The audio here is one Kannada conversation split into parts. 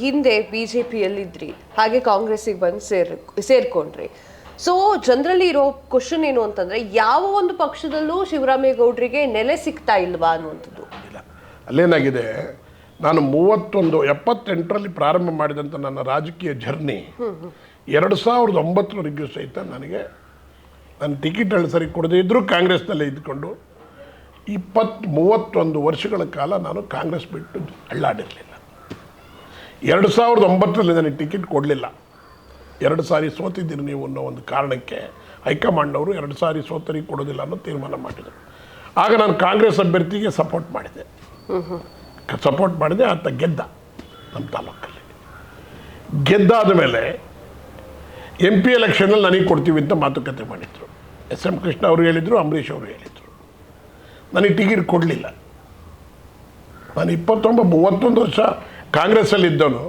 ಹಿಂದೆ ಬಿಜೆಪಿಯಲ್ಲಿದ್ರಿ, ಹಾಗೆ ಕಾಂಗ್ರೆಸ್ಸಿಗೆ ಬಂದು ಸೇರ್ಕೊಂಡ್ರಿ. ಸೊ ಜನರಲ್ಲಿ ಇರೋ ಕ್ವಶನ್ ಏನು ಅಂತಂದ್ರೆ, ಯಾವ ಒಂದು ಪಕ್ಷದಲ್ಲೂ ಶಿವರಾಮೇಗೌಡರಿಗೆ ನೆಲೆ ಸಿಗ್ತಾ ಇಲ್ವಾ ಅನ್ನುವಂಥದ್ದು. ಇಲ್ಲ, ಅಲ್ಲೇನಾಗಿದೆ, ನಾನು 78ರಲ್ಲಿ ಪ್ರಾರಂಭ ಮಾಡಿದಂಥ ನನ್ನ ರಾಜಕೀಯ ಜರ್ನಿ 2009ವರೆಗೂ ಸಹಿತ ನನಗೆ ನನ್ನ ಟಿಕೆಟ್ ಸರಿ ಕೊಡದೇ ಇದ್ದರೂ ಕಾಂಗ್ರೆಸ್ನಲ್ಲೇ ಇದ್ಕೊಂಡು 31 ವರ್ಷಗಳ ಕಾಲ ನಾನು ಕಾಂಗ್ರೆಸ್ ಬಿಟ್ಟು ಅಳ್ಳಾಡಿರಲಿಲ್ಲ. 2009ರಲ್ಲಿ ನನಗೆ ಟಿಕೆಟ್ ಕೊಡಲಿಲ್ಲ. 2 ಸಾರಿ ಸೋತಿದ್ದೀರಿ ನೀವು ಅನ್ನೋ ಒಂದು ಕಾರಣಕ್ಕೆ ಹೈಕಮಾಂಡ್ನವರು 2 ಸಾರಿ ಸೋತರಿಗೆ ಕೊಡೋದಿಲ್ಲ ಅನ್ನೋ ತೀರ್ಮಾನ ಮಾಡಿದರು. ಆಗ ನಾನು ಕಾಂಗ್ರೆಸ್ ಅಭ್ಯರ್ಥಿಗೆ ಸಪೋರ್ಟ್ ಮಾಡಿದೆ. ಆತ ಗೆದ್ದ ನಮ್ಮ ತಾಲೂಕಲ್ಲಿ. ಗೆದ್ದಾದ ಮೇಲೆ MP ಎಲೆಕ್ಷನಲ್ಲಿ ನನಗೆ ಕೊಡ್ತೀವಿ ಅಂತ ಮಾತುಕತೆ ಮಾಡಿದರು. SM ಕೃಷ್ಣ ಅವರು ಹೇಳಿದರು, ಅಂಬರೀಷ್ ಅವರು ಹೇಳಿದರು. ನನಗೆ ಟಿಕೆಟ್ ಕೊಡಲಿಲ್ಲ. ನಾನು 31 ವರ್ಷ ಕಾಂಗ್ರೆಸ್ಸಲ್ಲಿದ್ದವನು.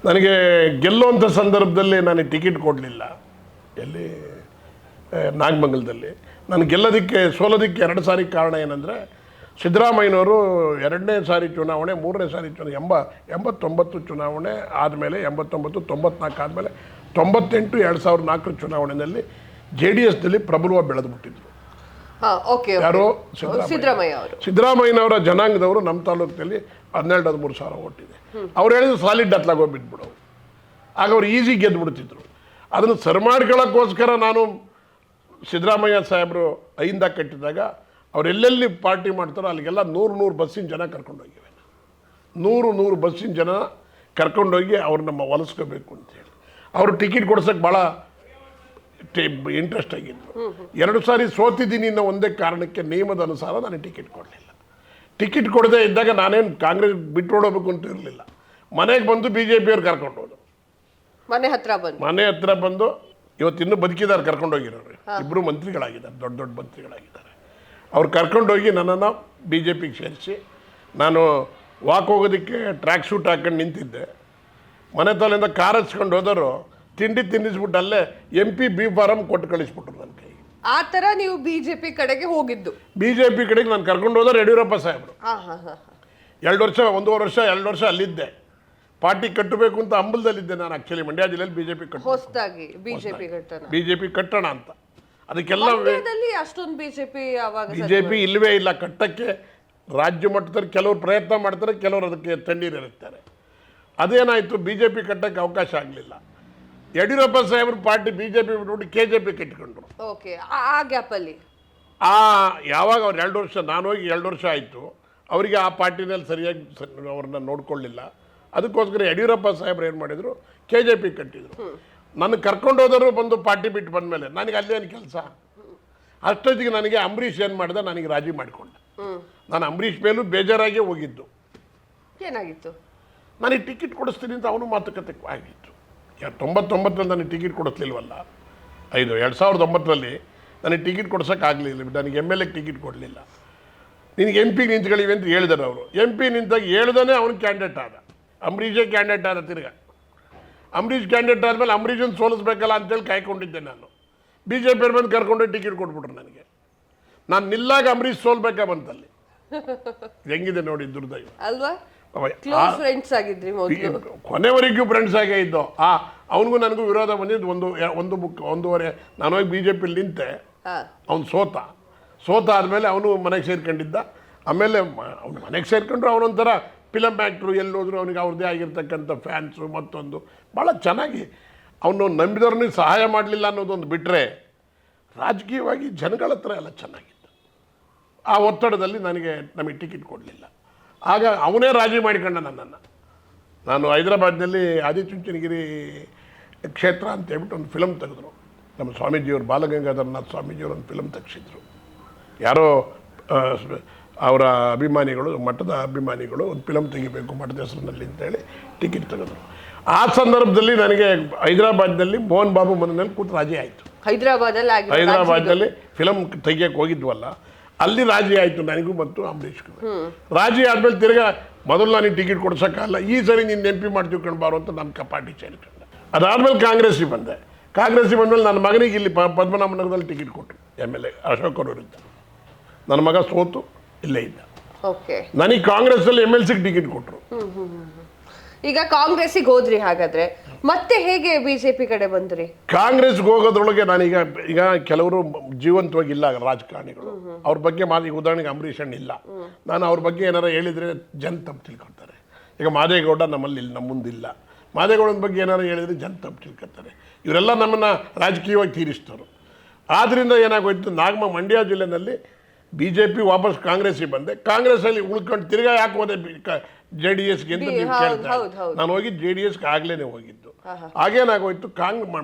ನನಗೆ ಗೆಲ್ಲುವಂಥ ಸಂದರ್ಭದಲ್ಲಿ ನನಗೆ ಟಿಕೆಟ್ ಕೊಡಲಿಲ್ಲ. ಎಲ್ಲಿ ನಾಗಮಂಗಲದಲ್ಲಿ ನಾನು ಸೋಲೋದಕ್ಕೆ 2 ಸಾರಿ ಕಾರಣ ಏನಂದರೆ, ಸಿದ್ದರಾಮಯ್ಯನವರು 2ನೇ ಸಾರಿ ಚುನಾವಣೆ, 3ನೇ ಸಾರಿ ಚುನಾವಣೆ, 89 ಚುನಾವಣೆ ಆದಮೇಲೆ, 89, 94 ಆದಮೇಲೆ 98, 2004 ಚುನಾವಣೆಯಲ್ಲಿ JDSನಲ್ಲಿ ಪ್ರಬಲವಾಗಿ ಬೆಳೆದುಬಿಟ್ಟಿದ್ರು. ಯಾರೋ ಸಿದ್ದರಾಮಯ್ಯನವರ ಜನಾಂಗದವರು ನಮ್ಮ ತಾಲೂಕಿನಲ್ಲಿ 12-13 ಸಾವಿರ ಓಟಿದೆ. ಅವ್ರು ಹೇಳಿದ್ರು ಸಾಲಿಡ್ ಹತ್ಲಾಗೋಗಿ ಬಿದ್ದುಬಿಡು. ಆಗ ಅವ್ರು ಈಸಿ ಗೆದ್ದುಬಿಡ್ತಿದ್ರು. ಅದನ್ನು ಸರಿ ಮಾಡ್ಕೊಳ್ಳೋಕ್ಕೋಸ್ಕರ ನಾನು ಸಿದ್ದರಾಮಯ್ಯ ಸಾಹೇಬರು ಐಂದ ಕಟ್ಟಿದಾಗ ಅವ್ರು ಎಲ್ಲೆಲ್ಲಿ ಪಾರ್ಟಿ ಮಾಡ್ತಾರೋ ಅಲ್ಲಿಗೆಲ್ಲ 100 ಬಸ್ಸಿನ ಜನ ಕರ್ಕೊಂಡೋಗಿವೆ. 100 ಬಸ್ಸಿನ ಜನ ಕರ್ಕೊಂಡೋಗಿ ಅವ್ರು ನಮ್ಮ ಹೊಲಿಸ್ಕೋಬೇಕು ಅಂತೇಳಿ ಅವರು ಟಿಕೆಟ್ ಕೊಡ್ಸೋಕ್ಕೆ ಭಾಳ ಇಂಟ್ರೆಸ್ಟ್ ಆಗಿದ್ರು. 2 ಸಾರಿ ಸೋತಿದ್ದೀನಿ ಅನ್ನೋ ಒಂದೇ ಕಾರಣಕ್ಕೆ ನಿಯಮದ ಅನುಸಾರ ನನಗೆ ಟಿಕೆಟ್ ಕೊಡಲಿಲ್ಲ. ಟಿಕೆಟ್ ಕೊಡದೇ ಇದ್ದಾಗ ನಾನೇನು ಕಾಂಗ್ರೆಸ್ ಬಿಟ್ಟು ಓಡೋಬೇಕು ಅಂತ ಇರಲಿಲ್ಲ. ಮನೆಗೆ ಬಂದು BJPಯವ್ರು ಕರ್ಕೊಂಡು ಹೋದ್ರು. ಮನೆ ಹತ್ರ ಬಂದು ಇವತ್ತು ಇನ್ನೂ ಬದುಕಿದ್ದಾರೆ, ಕರ್ಕೊಂಡೋಗಿರೋರು. 2 ಮಂತ್ರಿಗಳಾಗಿದ್ದಾರೆ, ದೊಡ್ಡ ಮಂತ್ರಿಗಳಾಗಿದ್ದಾರೆ. ಅವ್ರು ಕರ್ಕೊಂಡೋಗಿ ನನ್ನನ್ನು BJPಗೆ ಸೇರಿಸಿ, ನಾನು ವಾಕ್ ಹೋಗೋದಕ್ಕೆ ಟ್ರ್ಯಾಕ್ ಸೂಟ್ ಹಾಕೊಂಡು ನಿಂತಿದ್ದೆ. ಮನೆ ತಲೆಯಿಂದ ಕಾರ್ ಹಚ್ಕೊಂಡು ಹೋದರು. ತಿನ್ನಿಸ್ಬಿಟ್ಟು ಅಲ್ಲೇ MP B ಫಾರಮ್ ಕೊಟ್ಟು ಕಳಿಸ್ಬಿಟ್ರು ನನ್ನ ಕೈಗೆ. ಆ ಥರ ನೀವು BJP ಕಡೆಗೆ ಹೋಗಿದ್ದು? BJP ಕಡೆಗೆ ನಾನು ಕರ್ಕೊಂಡು ಹೋದ್ರೆ ಯಡಿಯೂರಪ್ಪ ಸಾಹೇಬರು 1.5 ವರ್ಷ ಅಲ್ಲಿದ್ದೆ. ಪಾರ್ಟಿ ಕಟ್ಟಬೇಕು ಅಂತ ಅಂಬಲದಲ್ಲಿದ್ದೆ ನಾನು. ಆ್ಯಕ್ಚುಲಿ ಮಂಡ್ಯ ಜಿಲ್ಲೆಯಲ್ಲಿ BJP ಕಟ್ಟೋಣ ಅಂತ. ಅದಕ್ಕೆಲ್ಲ ಅಷ್ಟೊಂದು BJP ಇಲ್ಲವೇ ಇಲ್ಲ ಕಟ್ಟಕ್ಕೆ. ರಾಜ್ಯ ಮಟ್ಟದಲ್ಲಿ ಕೆಲವರು ಪ್ರಯತ್ನ ಮಾಡ್ತಾರೆ, ಕೆಲವರು ಅದಕ್ಕೆ ತಣ್ಣೀರಿರುತ್ತಾರೆ. ಅದೇನಾಯಿತು, BJP ಕಟ್ಟಕ್ಕೆ ಅವಕಾಶ ಆಗಲಿಲ್ಲ. ಯಡಿಯೂರಪ್ಪ ಸಾಹೇಬ್ರು ಪಾರ್ಟಿ BJP ಬಿಟ್ಬಿಟ್ಟು KJP ಕಟ್ಟಿಕೊಂಡ್ರು. ಯಾವಾಗ ಅವ್ರು 2 ವರ್ಷ, ನಾನು ಹೋಗಿ 2 ವರ್ಷ ಆಯಿತು. ಅವರಿಗೆ ಆ ಪಾರ್ಟಿನಲ್ಲಿ ಸರಿಯಾಗಿ ಅವ್ರನ್ನ ನೋಡ್ಕೊಳ್ಳಿಲ್ಲ. ಅದಕ್ಕೋಸ್ಕರ ಯಡಿಯೂರಪ್ಪ ಸಾಹೇಬ್ರು ಏನು ಮಾಡಿದರು, KJP ಕಟ್ಟಿದರು. ನನ್ನ ಕರ್ಕೊಂಡೋದರು ಬಂದು ಪಾರ್ಟಿ ಬಿಟ್ಟು ಬಂದಮೇಲೆ ನನಗೆ ಅಲ್ಲೇನು ಕೆಲಸ. ಅಷ್ಟೊತ್ತಿಗೆ ನನಗೆ ಅಂಬರೀಷ್ ಏನು ಮಾಡಿದ, ನನಗೆ ರಾಜಿ ಮಾಡಿಕೊಂಡೆ. ನಾನು ಅಂಬರೀಷ್ ಮೇಲೂ ಬೇಜಾರಾಗಿ ಹೋಗಿದ್ದು. ಏನಾಗಿತ್ತು, ನನಗೆ ಟಿಕೆಟ್ ಕೊಡಿಸ್ತೀನಿ ಅಂತ ಅವನು ಮಾತುಕತೆ ಆಗಿತ್ತು. 99ರಲ್ಲಿ ನನಗೆ ಟಿಕೆಟ್ ಕೊಡಿಸ್ಲಿಲ್ವಲ್ಲ. 2009ರಲ್ಲಿ ನನಗೆ ಟಿಕೆಟ್ ಕೊಡ್ಸೋಕ್ಕಾಗಲಿಲ್ಲ. ನನಗೆ MLA ಟಿಕೆಟ್ ಕೊಡಲಿಲ್ಲ. ನಿನಗೆ MP ನಿಂತ್ಕೊಳ್ಳಿವಿ ಅಂತ ಹೇಳಿದರು ಅವರು. MP ನಿಂತಾಗ ಹೇಳ್ದೇ ಅವನು ಕ್ಯಾಂಡಿಡೇಟ್ ಆದ. ಅಂಬರೀಷೇ ಕ್ಯಾಂಡಿಡೇಟ್ ಆದ. ಅಂಬರೀಷ್ ಕ್ಯಾಂಡಿಡೇಟ್ ಆದಮೇಲೆ ಅಂಬರೀಷನ್ನು ಸೋಲಿಸ್ಬೇಕಲ್ಲ ಅಂತೇಳಿ ಕಾಯ್ಕೊಂಡಿದ್ದೆ ನಾನು. BJP ಬಂದು ಕರ್ಕೊಂಡು ಟಿಕೆಟ್ ಕೊಟ್ಬಿಟ್ರು ನನಗೆ. ನಾನು ನಿಲ್ಲಾಗ ಅಂಬರೀಷ್ ಸೋಲ್ಬೇಕಾ ಬಂತಲ್ಲಿ. ಹೆಂಗಿದೆ ನೋಡಿ ದುರ್ದೈವ ಅಲ್ವಾ. ಕೊನೆವರೆಗೂ ಫ್ರೆಂಡ್ಸ್ ಆಗೇ ಇದ್ದೋ. ಅವನಿಗೂ ನನಗೂ ವಿರೋಧ ಬಂದಿದ್ದು ಒಂದೂವರೆ. ನಾನು ಹೋಗಿ BJPಲಿ ನಿಂತೆ. ಅವನು ಸೋತ ಆದಮೇಲೆ ಅವನು ಮನೆಗೆ ಸೇರ್ಕೊಂಡಿದ್ದ. ಆಮೇಲೆ ಅವ್ನು ಮನೆಗೆ ಸೇರ್ಕೊಂಡ್ರು. ಅವನೊಂಥರ ಫಿಲಮ್ ಆ್ಯಕ್ಟ್ರು. ಎಲ್ಲೋದ್ರು ಅವನಿಗೆ ಅವ್ರದ್ದೇ ಆಗಿರ್ತಕ್ಕಂಥ ಫ್ಯಾನ್ಸು. ಮತ್ತೊಂದು ಭಾಳ ಚೆನ್ನಾಗಿ ಅವನು ನಂಬಿದವ್ರನ್ನಿಗೆ ಸಹಾಯ ಮಾಡಲಿಲ್ಲ ಅನ್ನೋದೊಂದು ಬಿಟ್ಟರೆ, ರಾಜಕೀಯವಾಗಿ ಜನಗಳ ಹತ್ರ ಎಲ್ಲ ಚೆನ್ನಾಗಿತ್ತು. ಆ ಒತ್ತಡದಲ್ಲಿ ನಮಗೆ ಟಿಕೆಟ್ ಕೊಡಲಿಲ್ಲ. ಆಗ ಅವನೇ ರಾಜಿ ಮಾಡಿಕೊಂಡ ನನ್ನನ್ನು. ನಾನು ಹೈದರಾಬಾದ್ನಲ್ಲಿ ಆದಿಚುಂಚನಗಿರಿ ಕ್ಷೇತ್ರ ಅಂತ ಹೇಳ್ಬಿಟ್ಟು ಒಂದು ಫಿಲಮ್ ತೆಗೆದ್ರು. ನಮ್ಮ ಸ್ವಾಮೀಜಿಯವರು, ಬಾಲಗಂಗಾಧರನಾಥ್ ಸ್ವಾಮೀಜಿಯವರು ಒಂದು ಫಿಲಮ್ ತೆಗೆಸಿದ್ರು. ಯಾರೋ ಅವರ ಅಭಿಮಾನಿಗಳು, ಮಠದ ಅಭಿಮಾನಿಗಳು ಒಂದು ಫಿಲಮ್ ತೆಗಿಬೇಕು ಮಠದ ಹೆಸರಿನಲ್ಲಿ ಅಂತೇಳಿ ಟಿಕೆಟ್ ತೆಗೆದ್ರು. ಆ ಸಂದರ್ಭದಲ್ಲಿ ನನಗೆ ಹೈದರಾಬಾದ್ನಲ್ಲಿ ಮೋಹನ್ ಬಾಬು ಮನೆಯಲ್ಲಿ ಕೂತು ರಾಜಿ ಆಯಿತು. ಹೈದರಾಬಾದ್ನಲ್ಲಿ ಫಿಲಮ್ ತೆಗಿಯೋಕ್ಕೆ ಹೋಗಿದ್ವಲ್ಲ, ಅಲ್ಲಿ ರಾಜಿ ಆಯಿತು ನನಗೂ ಮತ್ತು ಅಂಬರೀಷ್ಗೂ. ರಾಜಿ ಆದಮೇಲೆ ತಿರ್ಗಾ ಮೊದಲು ನನಗೆ ಟಿಕೆಟ್ ಕೊಡ್ಸೋಕ್ಕಲ್ಲ, ಈ ಸರಿ ನೀನು MP ಮಾಡ್ತೀವಿ ಕಣ್ಬಾರು ಅಂತ ನನ್ನ ಪಾರ್ಟಿ ಸೇರಿಕೊಂಡೆ. ಅದಾದಮೇಲೆ ಕಾಂಗ್ರೆಸ್ಸಿಗೆ ಬಂದೆ. ಬಂದಮೇಲೆ ನನ್ನ ಮಗನಿಗೆ ಇಲ್ಲಿ ಪದ್ಮನಾಭನಗರದಲ್ಲಿ ಟಿಕೆಟ್ ಕೊಟ್ಟರು. MLA ಅಶೋಕ್ ಅವರು ಇದ್ದ. ನನ್ನ ಮಗ ಸೋತು ಇಲ್ಲೇ ಇದ್ದ. ನನಗೆ ಕಾಂಗ್ರೆಸ್ಸಲ್ಲಿ MLCಗೆ ಟಿಕೆಟ್ ಕೊಟ್ಟರು. ಈಗ ಕಾಂಗ್ರೆಸ್ಸಿಗೆ ಹೋದ್ರಿ, ಹಾಗಾದ್ರೆ ಮತ್ತೆ ಹೇಗೆ ಬಿಜೆಪಿ ಕಡೆ ಬಂದ್ರಿ? ಕಾಂಗ್ರೆಸ್ಗೆ ಹೋಗೋದ್ರೊಳಗೆ ನಾನೀಗ ಈಗ ಕೆಲವರು ಜೀವಂತವಾಗಿಲ್ಲ ರಾಜಕಾರಣಿಗಳು, ಅವ್ರ ಬಗ್ಗೆ ಈಗ ಉದಾಹರಣೆಗೆ ಅಂಬರೀಷ್ ಅಣ್ಣ ಇಲ್ಲ, ನಾನು ಅವ್ರ ಬಗ್ಗೆ ಏನಾರ ಹೇಳಿದರೆ ಜನ ತಪ್ಪು ತಿಳ್ಕೊತಾರೆ. ಈಗ ಮಾದೇಗೌಡ ನಮ್ಮಲ್ಲಿ ನಮ್ಮ ಮುಂದಿಲ್ಲ, ಮಾದೇಗೌಡನ ಬಗ್ಗೆ ಏನಾರು ಹೇಳಿದರೆ ಜನ ತಪ್ಪು ತಿಳ್ಕೊತಾರೆ. ಇವರೆಲ್ಲ ನಮ್ಮನ್ನು ರಾಜಕೀಯವಾಗಿ ತೀರಿಸ್ತರು. ಆದ್ದರಿಂದ ಏನಾಗೋಯ್ತು, ಮಂಡ್ಯ ಜಿಲ್ಲೆನಲ್ಲಿ ಬಿ ಜೆ ಪಿ ವಾಪಸ್ ಕಾಂಗ್ರೆಸ್ಸಿಗೆ ಬಂದೆ. ಕಾಂಗ್ರೆಸ್ಸಲ್ಲಿ ಉಳ್ಕೊಂಡು ತಿರ್ಗಾ ಯಾಕೆ ಹೋದೆ JDSಗೆ ಅಂತ ನೀವು ಕೇಳ್ತಾರೆ. ನಾನು ಹೋಗಿದ್ದು JDSಗೆ ಆಗ್ಲೇ ಹೋಗಿದ್ದು. ಹಾಗೇನಾಗೋಯ್ತು,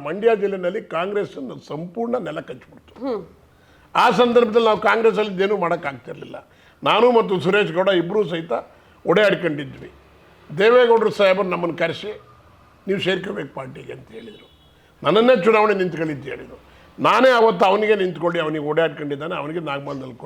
ಮಂಡ್ಯ ಜಿಲ್ಲೆನಲ್ಲಿ ಕಾಂಗ್ರೆಸ್ ಸಂಪೂರ್ಣ ನೆಲ ಕಚ್ಚಿಬಿಡ್ತು. ಆ ಸಂದರ್ಭದಲ್ಲಿ ನಾವು ಕಾಂಗ್ರೆಸ್ಸಲ್ಲಿ ಏನೂ ಮಾಡೋಕ್ಕಾಗ್ತಿರ್ಲಿಲ್ಲ. ನಾನು ಮತ್ತು ಸುರೇಶ್ ಗೌಡ ಇಬ್ಬರೂ ಸಹಿತ ಓಡಾಡ್ಕೊಂಡಿದ್ವಿ. ದೇವೇಗೌಡರು ಸಾಹೇಬರು ನಮ್ಮನ್ನು ಕರೆಸಿ ನೀವು ಸೇರ್ಕೋಬೇಕು ಪಾರ್ಟಿಗೆ ಅಂತ ಹೇಳಿದರು. ನನ್ನನ್ನೇ ಚುನಾವಣೆ ನಿಂತ್ಕೊಳ್ಳಿದ್ದು ಹೇಳಿದರು. ನಾನೇ ಅವತ್ತು ಅವನಿಗೆ ನಿಂತ್ಕೊಂಡು ಅವನಿಗೆ ಓಡಾಡ್ಕೊಂಡಿದ್ದಾನೆ, ಅವನಿಗೆ ನಾಗಮಂಗಲದಲ್ಲಿ